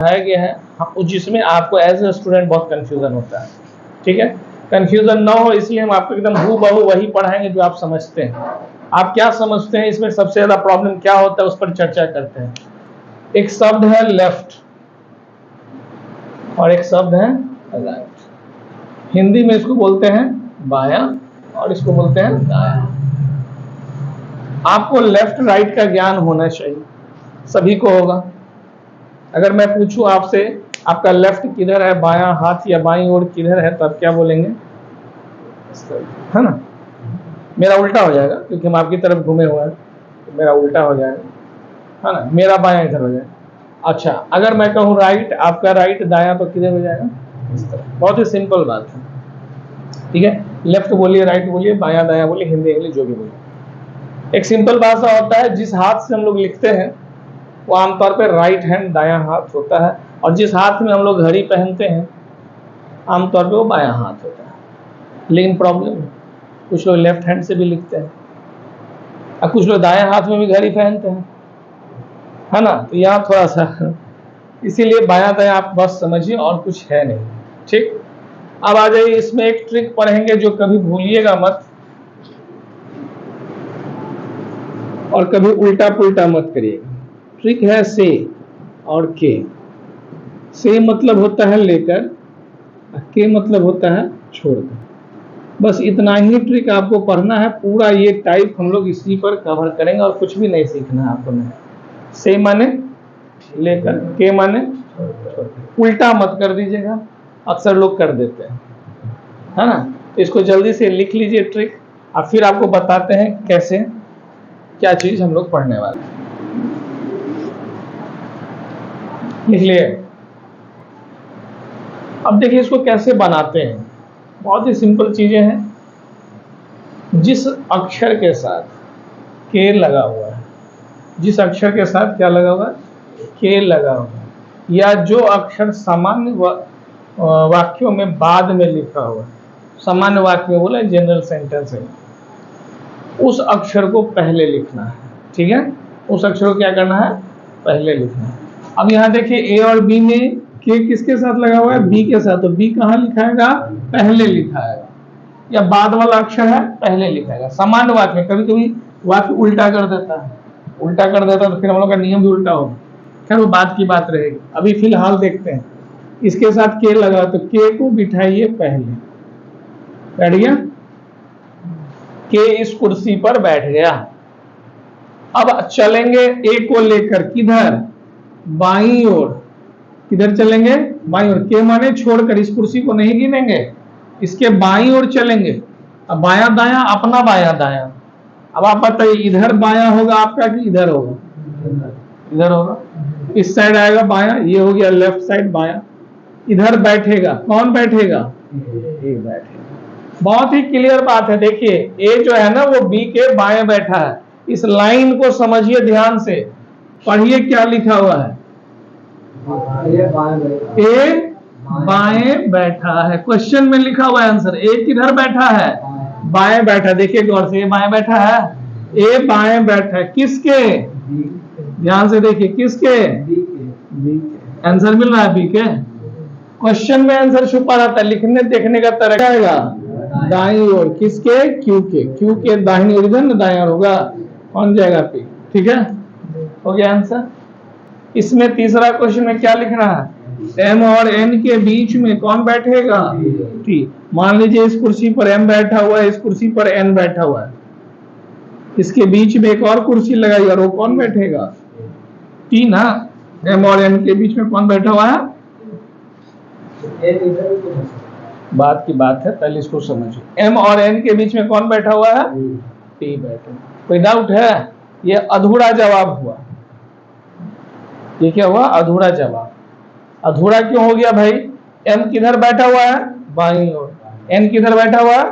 पढ़ाया गया है जिसमें आपको एज ए स्टूडेंट बहुत कंफ्यूजन होता है। ठीक है, कंफ्यूजन ना हो इसलिए हम आपको एकदम हूबहू वही पढ़ाएंगे जो आप समझते हैं। आप क्या समझते हैं, इसमें सबसे ज्यादा प्रॉब्लम क्या होता है उस पर चर्चा करते हैं। एक शब्द है लेफ्ट और एक शब्द है राइट। हिंदी में इसको बोलते हैं बायां और इसको बोलते हैं दायां। आपको लेफ्ट राइट का ज्ञान होना चाहिए, सभी को होगा। अगर मैं पूछूं आपसे आपका लेफ्ट किधर है, बायां हाथ या बाईं ओर किधर है, तो आप क्या बोलेंगे? है ना, मेरा उल्टा हो जाएगा क्योंकि हम आपकी तरफ घूमे हुए हैं, तो मेरा उल्टा हो जाएगा, है ना, मेरा बायां इधर हो जाएगा। अच्छा, अगर मैं कहूँ राइट, आपका राइट दायां, तो किधर हो जाएगा? इस तरह। बहुत ही सिंपल बात है। ठीक है, लेफ्ट बोलिए, राइट बोलिए, बायां दायां बोलिए, हिंदी इंग्लिश जो भी बोलिए। एक सिंपल भाषा होता है, जिस हाथ से हम लोग लिखते हैं वो आमतौर पर राइट हैंड दायां हाथ होता है, और जिस हाथ में हम लोग घड़ी पहनते हैं आमतौर पे वो बायां हाथ होता है। लेकिन प्रॉब्लम है, कुछ लोग लेफ्ट हैंड से भी लिखते हैं और कुछ लोग दायां हाथ में भी घड़ी पहनते हैं, है ना। तो यहाँ थोड़ा सा इसीलिए बायां दायां आप बस समझिए और कुछ है नहीं। ठीक, अब आ जाइए, इसमें एक ट्रिक पढ़ेंगे जो कभी भूलिएगा मत और कभी उल्टा पुल्टा मत करिएगा। ट्रिक है से और के। से मतलब होता है लेकर, के मतलब होता है छोड़कर। बस इतना ही ट्रिक आपको पढ़ना है। पूरा ये टाइप हम लोग इसी पर कवर करेंगे और कुछ भी नहीं सीखना है आपको। नहीं, से माने लेकर, के माने छोड़कर। उल्टा मत कर दीजिएगा, अक्सर लोग कर देते हैं, है ना। तो इसको जल्दी से लिख लीजिए ट्रिक, और फिर आपको बताते हैं कैसे क्या चीज हम लोग पढ़ने वाले हैं। लिख लिए? अब देखिए इसको कैसे बनाते हैं। बहुत ही सिंपल चीजें हैं। जिस अक्षर के साथ के लगा हुआ है, जिस अक्षर के साथ क्या लगा हुआ है, के लगा हुआ है, या जो अक्षर सामान्य वाक्यों में बाद में लिखा हुआ है, सामान्य वाक्य में बोला जनरल सेंटेंस है, उस अक्षर को पहले लिखना है। ठीक है, उस अक्षर को क्या करना है? पहले लिखना है। अब यहाँ देखिए ए और बी में के किसके साथ लगा हुआ है? बी के साथ। तो बी कहाँ लिखाएगा? पहले लिखाएगा। या बाद वाला अक्षर है, पहले लिखाएगा। सामान्य वाक्य में कभी कभी वाक्य उल्टा कर देता है, उल्टा कर देता है तो फिर हम लोग का नियम भी उल्टा होगा। खैर वो बात की बात रहेगी। अभी फिलहाल देखते हैं, इसके साथ के लगा तो के को बिठाइए पहले। बैठ गया? के इस कुर्सी पर बैठ गया। अब चलेंगे ए को लेकर किधर? बाईं ओर। किधर चलेंगे? बाईं ओर। के माने छोड़कर, इस कुर्सी को नहीं गिनेंगे, इसके बाईं ओर चलेंगे। अब बायां दायां, अपना बायां दायां। अब आप बताइए इधर बायां होगा आपका कि इधर होगा? इधर होगा। इस साइड आएगा बायां, ये हो गया लेफ्ट साइड बायां। इधर बैठेगा, कौन बैठेगा? ए बैठेगा। बहुत ही क्लियर बात है। देखिए ए जो है ना वो बी के बाएं बैठा है। इस लाइन को समझिए ध्यान से, पढ़िए क्या लिखा हुआ है। ए बाएं बैठा है। क्वेश्चन में लिखा हुआ है आंसर। ए किधर बैठा है? बाएं बैठा। देखिए गौर से, ए बाएं बैठा है। ए बाएं बैठा है किसके? ध्यान से देखिए, किसके? बी के। आंसर मिल रहा है बी के। क्वेश्चन में आंसर छुपा रहता है, लिखने देखने का तरीका आएगा दाईं ओर। किसके? क्यू के। क्यू के दाहिनी ओर इधर ना, दाईं ओर होगा, कौन जाएगा? पी। ठीक है, हो गया आंसर। इसमें तीसरा क्वेश्चन में क्या लिखना है? एम और एन के बीच में कौन बैठेगा? टी। मान लीजिए इस कुर्सी पर एम बैठा हुआ है, इस कुर्सी पर एन बैठा हुआ है, इसके बीच में एक और कुर्सी लगाई और वो कौन बैठेगा? टी ना। एम और एन के बीच में कौन बैठा हुआ है? बात की बात है, पहले इसको समझिए। एम और एन के बीच में कौन बैठा हुआ है? टी बैठा। कोई डाउट है? ये अधूरा जवाब हुआ। ये क्या हुआ? अधूरा जवाब। अधूरा क्यों हो गया भाई? एम किधर बैठा हुआ है? बाईं ओर। एन किधर बैठा हुआ है?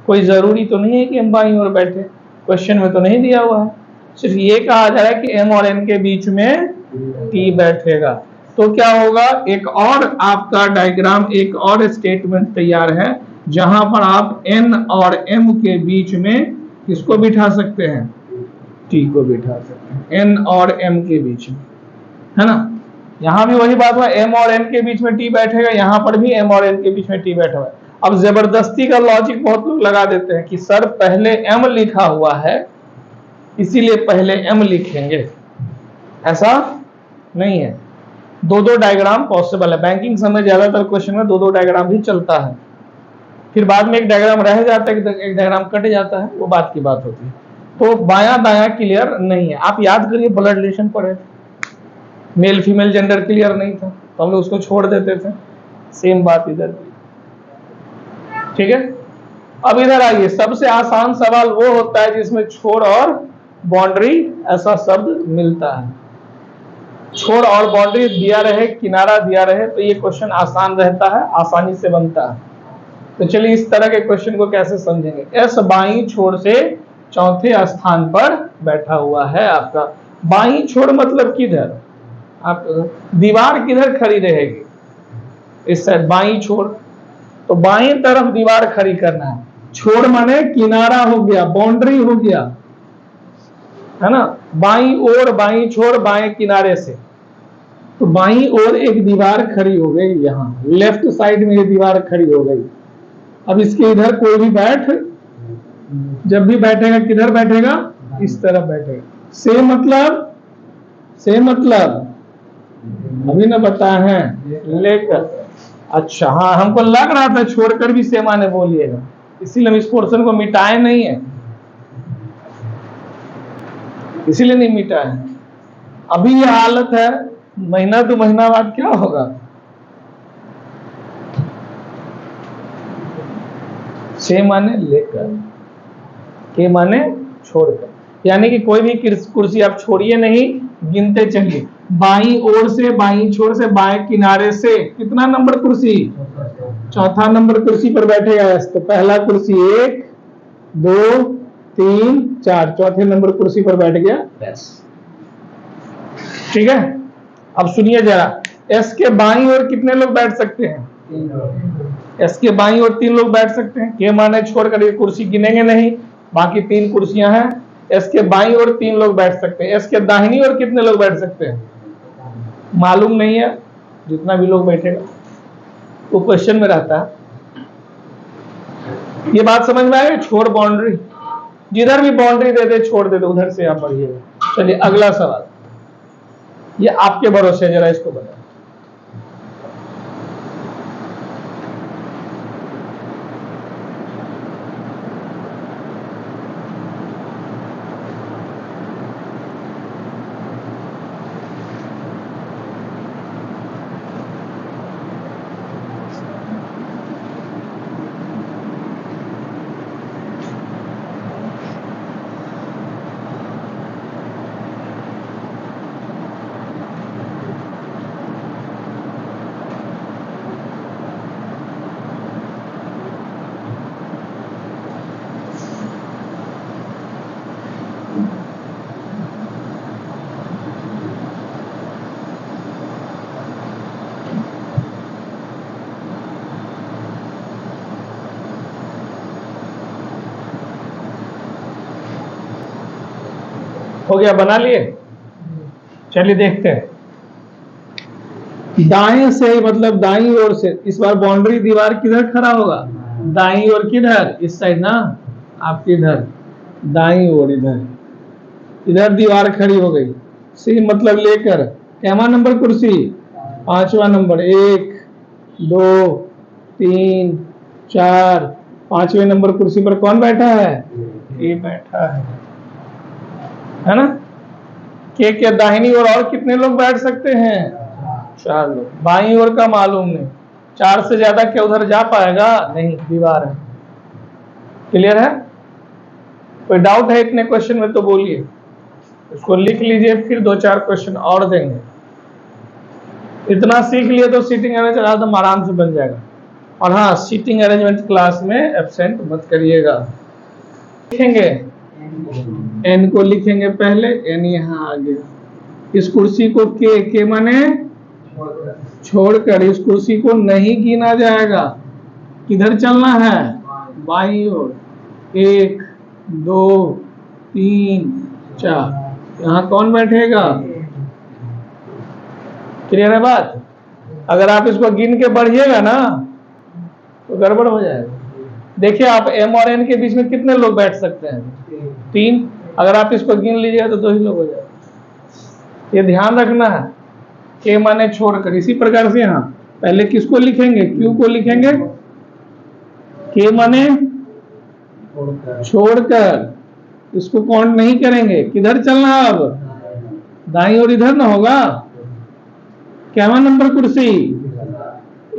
कोई जरूरी तो नहीं है कि एम बाईं ओर बैठे, क्वेश्चन में तो नहीं दिया हुआ है। सिर्फ ये कहा जा रहा है कि एम और एन के बीच में टी बैठेगा। तो क्या होगा? एक और आपका डायग्राम, एक और स्टेटमेंट तैयार है जहां पर आप एन और एम के बीच में किसको बिठा सकते हैं? टी को बिठा सकते हैं। एन और एम के बीच में, है ना। यहां भी वही बात हुआ, m और n के बीच में t बैठेगा, यहां पर भी m और n के बीच में t बैठा हुआ है। अब जबरदस्ती का लॉजिक बहुत लोग लगा देते हैं कि सर पहले m लिखा हुआ है इसीलिए पहले m लिखेंगे, ऐसा नहीं है। दो दो डायग्राम पॉसिबल है। बैंकिंग समय ज्यादातर क्वेश्चन में दो दो डायग्राम ही चलता है, फिर बाद में एक डायग्राम रह जाता है, एक डायग्राम कट जाता है, वो बात की बात होती है। तो बायां दायां क्लियर नहीं है। आप याद करिए ब्लड रिलेशन पढ़े थे, मेल फीमेल जेंडर क्लियर नहीं था तो हम लोग उसको छोड़ देते थे, सेम बात इधर भी, ठीक है। अब इधर आइए, सबसे आसान सवाल वो होता है जिसमें छोड़ और बाउंड्री ऐसा शब्द मिलता है। छोड़ और बाउंड्री दिया रहे, किनारा दिया रहे, तो ये क्वेश्चन आसान रहता है, आसानी से बनता है। तो चलिए इस तरह के क्वेश्चन को कैसे समझेंगे। एस बाई छोड़ से चौथे स्थान पर बैठा हुआ है आपका। बाई छोड़ मतलब किधर, आप दीवार किधर खड़ी रहेगी, इस साइड बाई छोड़, तो बाई तरफ दीवार खड़ी करना है। छोड़ माने किनारा हो गया, बाउंड्री हो गया, है ना। बाई ओर बाई छोड़ बाएं किनारे से, तो बाई ओर एक दीवार खड़ी हो गई, यहां लेफ्ट साइड में ये दीवार खड़ी हो गई। अब इसके इधर कोई भी बैठ, जब भी बैठेगा किधर बैठेगा, इस तरफ बैठेगा। से मतलब अभी ना बताए हैं, लेकर। अच्छा हाँ, हमको लग रहा था छोड़कर भी से माने बोलिएगा, इसीलिए हम इस पोर्शन को मिटाए नहीं है, इसीलिए नहीं मिटा है। अभी ये हालत है, महीना दो महीना बाद क्या होगा। से माने लेकर, के माने छोड़कर, यानी कि कोई भी कुर्सी आप छोड़िए नहीं, गिनते चलिए। बाई ओर से, बाई छोर से, बाएं किनारे से, कितना नंबर कुर्सी, चौथा नंबर कुर्सी पर बैठेगा। तो पहला कुर्सी 1 2 3 4, चौथे नंबर कुर्सी पर बैठ गया, बस ठीक है। अब सुनिए जरा, एस के बाईं ओर कितने लोग बैठ सकते हैं, एस के बाईं ओर 3 लोग बैठ सकते हैं। के माने छोड़कर ये कुर्सी गिनेंगे नहीं, बाकी 3 कुर्सियां हैं। एस के बाईं ओर 3 लोग बैठ सकते हैं। एस के दाहिनी ओर कितने लोग बैठ सकते हैं, मालूम नहीं है, जितना भी लोग बैठेगा वो क्वेश्चन में रहता है। ये बात समझ में आएगी, छोड़ बाउंड्री, जिधर भी बाउंड्री दे दे छोड़ दे दे, उधर से आप बढ़िएगा। चलिए अगला सवाल, ये आपके भरोसे, जरा इसको बताओ। हो गया, बना लिए। चलिए देखते हैं, दाएं से मतलब दाईं ओर से, इस बार बाउंड्री दीवार किधर खड़ा होगा, दाईं ओर, किधर, इस साइड ना, आपके इधर दाईं ओर, इधर दीवार खड़ी हो गई। सी मतलब लेकर, कैमा नंबर कुर्सी, 5वां नंबर, 1 2 3 4, 5वें नंबर कुर्सी पर कौन बैठा है, ये बैठा है ना। के दाहिनी ओर और कितने लोग बैठ सकते हैं, 4 लोग। बाईं ओर का मालूम नहीं, 4 से ज्यादा क्या उधर जा पाएगा, नहीं, दीवार है। क्लियर है, कोई डाउट है इतने क्वेश्चन में तो बोलिए, इसको लिख लीजिए, फिर 2-4 क्वेश्चन और देंगे। इतना सीख लिए तो सीटिंग अरेंजमेंट एकदम आराम से बन जाएगा। और हाँ, सीटिंग अरेंजमेंट क्लास में एब्सेंट मत करिएगा। लिखेंगे एन को, लिखेंगे पहले, एन यहाँ आ गया। इस कुर्सी को के माने छोड़कर, इस कुर्सी को नहीं गिना जाएगा। किधर चलना है, बाईं ओर, 1 2 3 4। यहाँ कौन बैठेगा, क्लियर है बात? अगर आप इसको गिन के बढ़िएगा ना तो गड़बड़ हो जाएगा। देखिए आप एम और एन के बीच में कितने लोग बैठ सकते हैं? 3। अगर आप इसको गिन लीजिएगा तो 2 ही लोग हो जाएगा। ये ध्यान रखना है, के माने छोड़कर। इसी प्रकार से यहाँ पहले किसको लिखेंगे? क्यू को लिखेंगे, के माने छोड़कर, इसको काउंट नहीं करेंगे। किधर चलना है अब? दाईं और इधर ना होगा। क्या नंबर कुर्सी?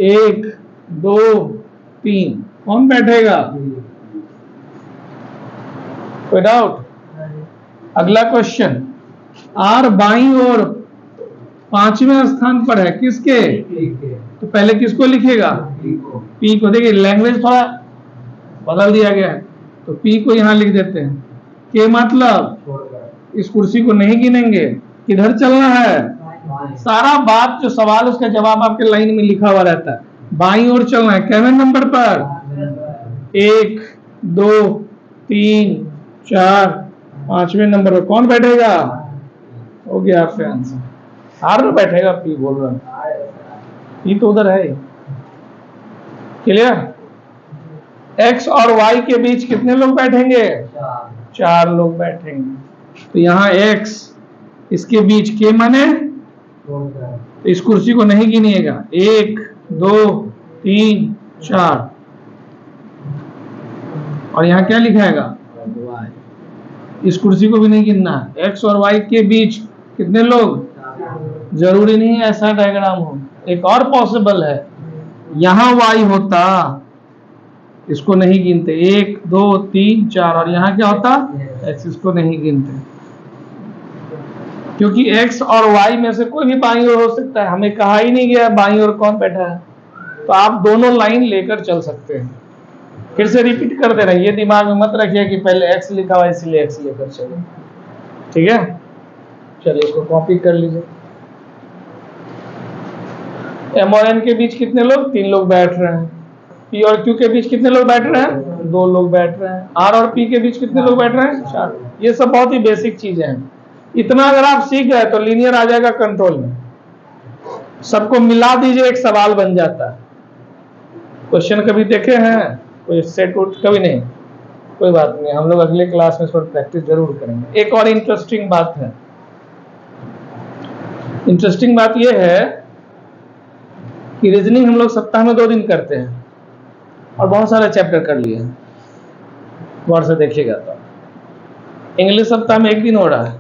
1 2 3। कौन बैठेगा? कोई डाउट? अगला क्वेश्चन, आर बाईं ओर 5वें स्थान पर है, किसके? तो पहले किसको लिखेगा? पी को। देखिए लैंग्वेज थोड़ा बदल दिया गया है, तो पी को यहां लिख देते हैं। के मतलब इस कुर्सी को नहीं गिनेंगे। किधर चलना है? सारा बात जो सवाल उसका जवाब आपके लाइन में लिखा हुआ रहता है। बाईं ओर चलना है। कितने नंबर पर? 1 2 3 4 5वें नंबर पर कौन बैठेगा? हो गया आपका आंसर। आर में बैठेगा, पी बोल रहा हूं, पी तो उधर है। क्लियर? एक्स और वाई के बीच कितने लोग बैठेंगे? 4 लोग बैठेंगे। तो यहाँ एक्स, इसके बीच के माने तो इस कुर्सी को नहीं गिनिएगा। 1 2 3 4। और यहाँ क्या लिखाएगा? इस कुर्सी को भी नहीं गिनना है। एक्स और वाई के बीच कितने लोग? जरूरी नहीं है ऐसा डायग्राम हो, एक और पॉसिबल है, यहां वाई होता, इसको नहीं गिनते। 1 2 3 4। और यहां क्या होता? एक्स, इसको नहीं गिनते, क्योंकि एक्स और वाई में से कोई भी बाईं ओर हो सकता है। हमें कहा ही नहीं गया बाईं ओर कौन बैठा है। तो आप दोनों लाइन लेकर चल सकते हैं। फिर से रिपीट कर दे रहे हैं, ये दिमाग में मत रखिए कि पहले एक्स लिखा हुआ इसलिए एक्स लेकर चलो। ठीक है, चलिए इसको कॉपी कर लीजिए। एम और एन के बीच कितने लोग? 3 लोग बैठ रहे हैं। पी और क्यू के बीच कितने लोग बैठ रहे हैं? 2 लोग बैठ रहे हैं। आर और पी के बीच कितने लोग बैठ रहे हैं? 4। ये सब बहुत ही बेसिक चीजें हैं। इतना अगर आप सीख गए तो लीनियर आ जाएगा कंट्रोल में। सबको मिला दीजिए, एक सवाल बन जाता है। क्वेश्चन कभी देखे हैं? कोई सेट उठ कभी नहीं? कोई बात नहीं, हम लोग अगले क्लास में इस पर प्रैक्टिस जरूर करेंगे। एक और इंटरेस्टिंग बात है, इंटरेस्टिंग बात यह है कि रीजनिंग हम लोग सप्ताह में 2 दिन करते हैं और बहुत सारे चैप्टर कर लिए हैं। गौर से देखिएगा तो इंग्लिश सप्ताह में 1 दिन हो रहा है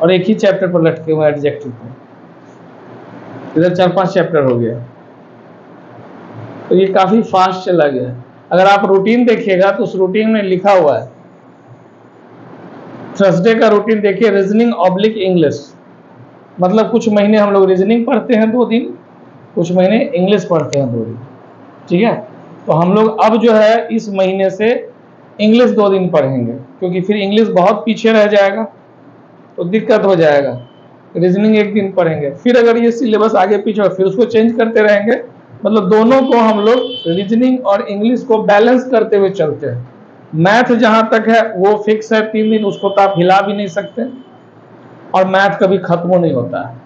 और एक ही चैप्टर पर लटके हुए एडजेक्टिव पर। इधर 4-5 चैप्टर हो गया, तो ये काफी फास्ट चला गया। अगर आप रूटीन देखिएगा तो उस रूटीन में लिखा हुआ है, थर्सडे का रूटीन देखिए, रीजनिंग ऑब्लिक इंग्लिश। मतलब कुछ महीने हम लोग रीजनिंग पढ़ते हैं 2 दिन, कुछ महीने इंग्लिश पढ़ते हैं 2 दिन। ठीक है, तो हम लोग अब जो है इस महीने से इंग्लिश 2 दिन पढ़ेंगे, क्योंकि फिर इंग्लिश बहुत पीछे रह जाएगा तो दिक्कत हो जाएगा। रीजनिंग 1 दिन पढ़ेंगे, फिर अगर ये सिलेबस आगे पीछे हो फिर उसको चेंज करते रहेंगे। मतलब दोनों को हम लोग रीजनिंग और इंग्लिश को बैलेंस करते हुए चलते हैं। मैथ जहां तक है वो फिक्स है 3 दिन, उसको तो आप हिला भी नहीं सकते, और मैथ कभी खत्म नहीं होता है।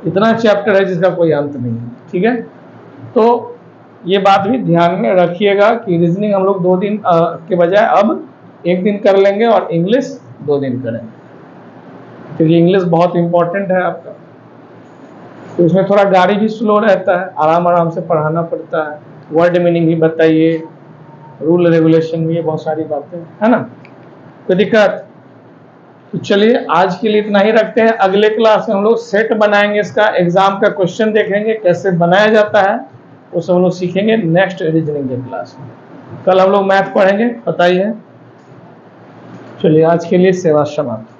इतना चैप्टर है जिसका कोई अंत नहीं है। ठीक है, तो ये बात भी ध्यान में रखिएगा कि रीजनिंग हम लोग 2 दिन के बजाय अब 1 दिन कर लेंगे और इंग्लिश 2 दिन करेंगे, क्योंकि इंग्लिश बहुत इंपॉर्टेंट है आपका। तो उसमें थोड़ा गाड़ी भी स्लो रहता है, आराम आराम से पढ़ाना पड़ता है। वर्ड मीनिंग भी बताइए, रूल रेगुलेशन भी है, बहुत सारी बातें है ना, कोई दिक्कत? तो चलिए आज के लिए इतना ही रखते हैं। अगले क्लास में हम लोग सेट बनाएंगे, इसका एग्जाम का क्वेश्चन देखेंगे कैसे बनाया जाता है, वो सब हम लोग सीखेंगे नेक्स्ट रीजनिंग के क्लास में। कल हम लोग मैथ पढ़ेंगे, बताइए। चलिए आज के लिए सेवा समाप्त।